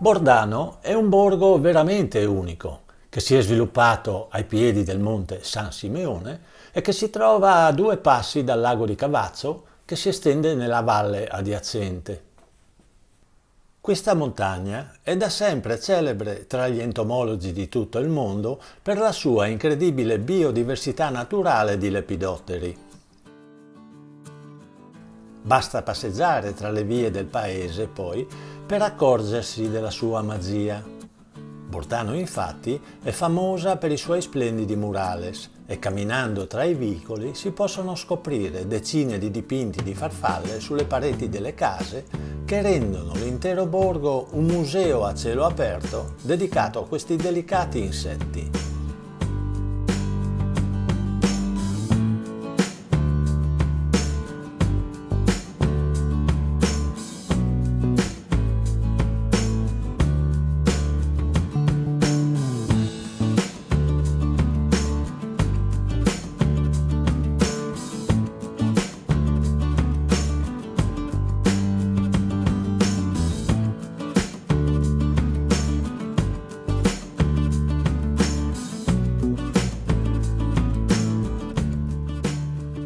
Bordano è un borgo veramente unico, che si è sviluppato ai piedi del monte San Simeone e che si trova a 2 passi dal lago di Cavazzo che si estende nella valle adiacente. Questa montagna è da sempre celebre tra gli entomologi di tutto il mondo per la sua incredibile biodiversità naturale di lepidotteri. Basta passeggiare tra le vie del paese, poi, per accorgersi della sua magia. Bordano, infatti, è famosa per i suoi splendidi murales e camminando tra i vicoli si possono scoprire decine di dipinti di farfalle sulle pareti delle case che rendono l'intero borgo un museo a cielo aperto dedicato a questi delicati insetti.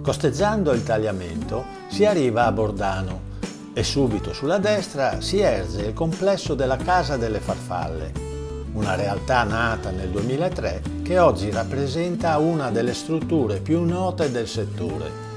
Costeggiando il tagliamento si arriva a Bordano e subito sulla destra si erge il complesso della Casa delle Farfalle, una realtà nata nel 2003 che oggi rappresenta una delle strutture più note del settore.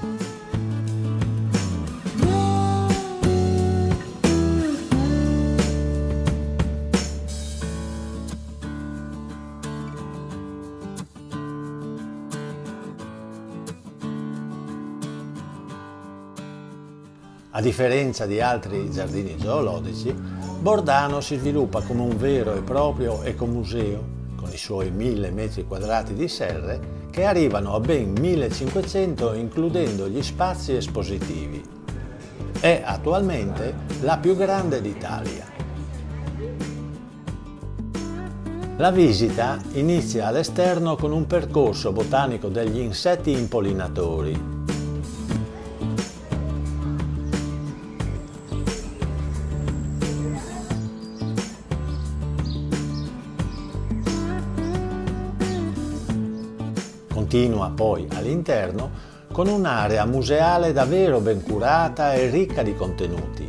A differenza di altri giardini zoologici, Bordano si sviluppa come un vero e proprio ecomuseo, con i suoi 1000 metri quadrati di serre che arrivano a ben 1500 includendo gli spazi espositivi. È attualmente la più grande d'Italia. La visita inizia all'esterno con un percorso botanico degli insetti impollinatori. Continua poi all'interno con un'area museale davvero ben curata e ricca di contenuti.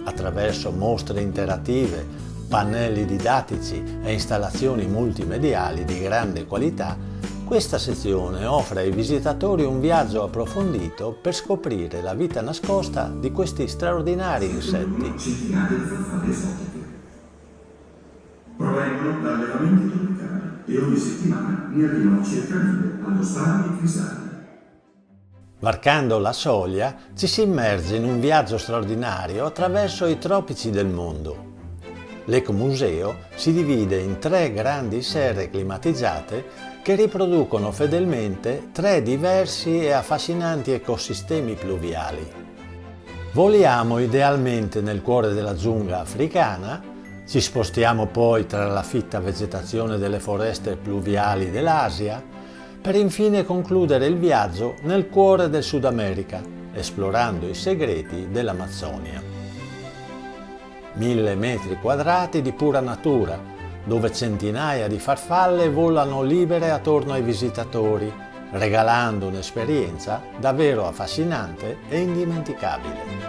Attraverso mostre interattive, pannelli didattici e installazioni multimediali di grande qualità, questa sezione offre ai visitatori un viaggio approfondito per scoprire la vita nascosta di questi straordinari insetti. Provengono da allevamenti tropicali e ogni settimana ne arrivano circa 1000 allo stadio di Crisale. Varcando la soglia ci si immerge in un viaggio straordinario attraverso i tropici del mondo. L'ecomuseo si divide in 3 grandi serre climatizzate che riproducono fedelmente 3 diversi e affascinanti ecosistemi pluviali. Voliamo idealmente nel cuore della giungla africana. Ci spostiamo poi tra la fitta vegetazione delle foreste pluviali dell'Asia, per infine concludere il viaggio nel cuore del Sud America, esplorando i segreti dell'Amazzonia. 1000 metri quadrati di pura natura, dove centinaia di farfalle volano libere attorno ai visitatori, regalando un'esperienza davvero affascinante e indimenticabile.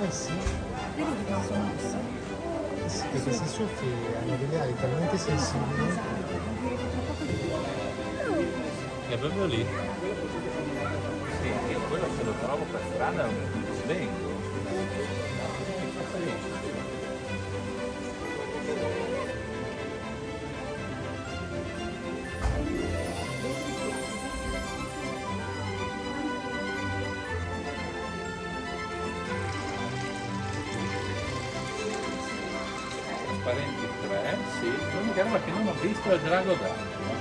Sì, vedi che non sono mosso? Sì, perché se soffi hanno delle ali talmente sensibili. È proprio lì. Sì, io quello se lo trovo per strada non svengo. Trasparenti 3, sì, l'unica roba che non ho visto è il drago d'acqua.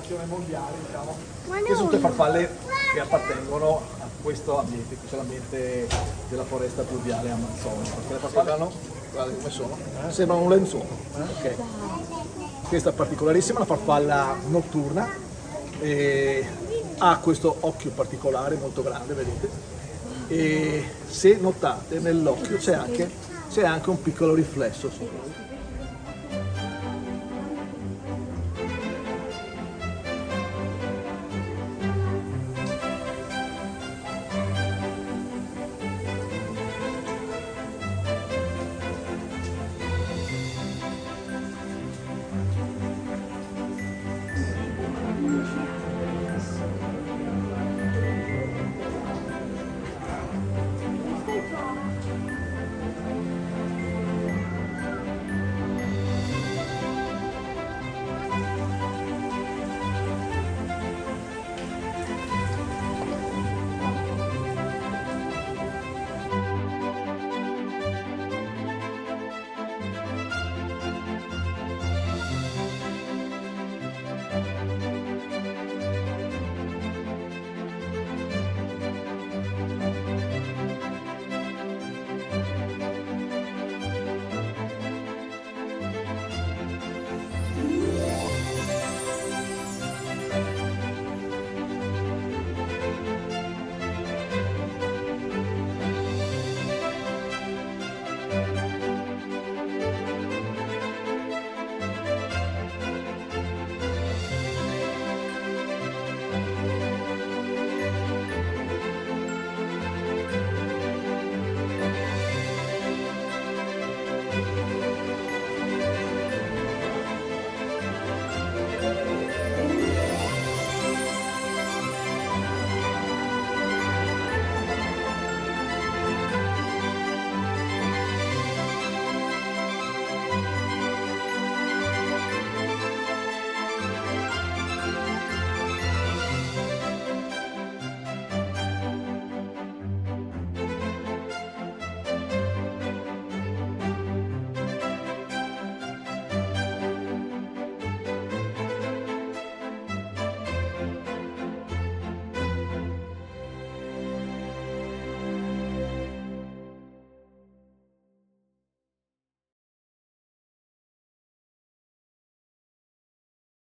classificazione mondiale, diciamo, che sono tutte farfalle che appartengono a questo ambiente, che c'è l'ambiente della foresta pluviale amazzonica. Perché le farfalle hanno, guardate come sono, sembrano un lenzuolo. Ok. Questa è particolarissima, una farfalla notturna, e ha questo occhio particolare molto grande, vedete, e se notate nell'occhio c'è anche un piccolo riflesso sopra.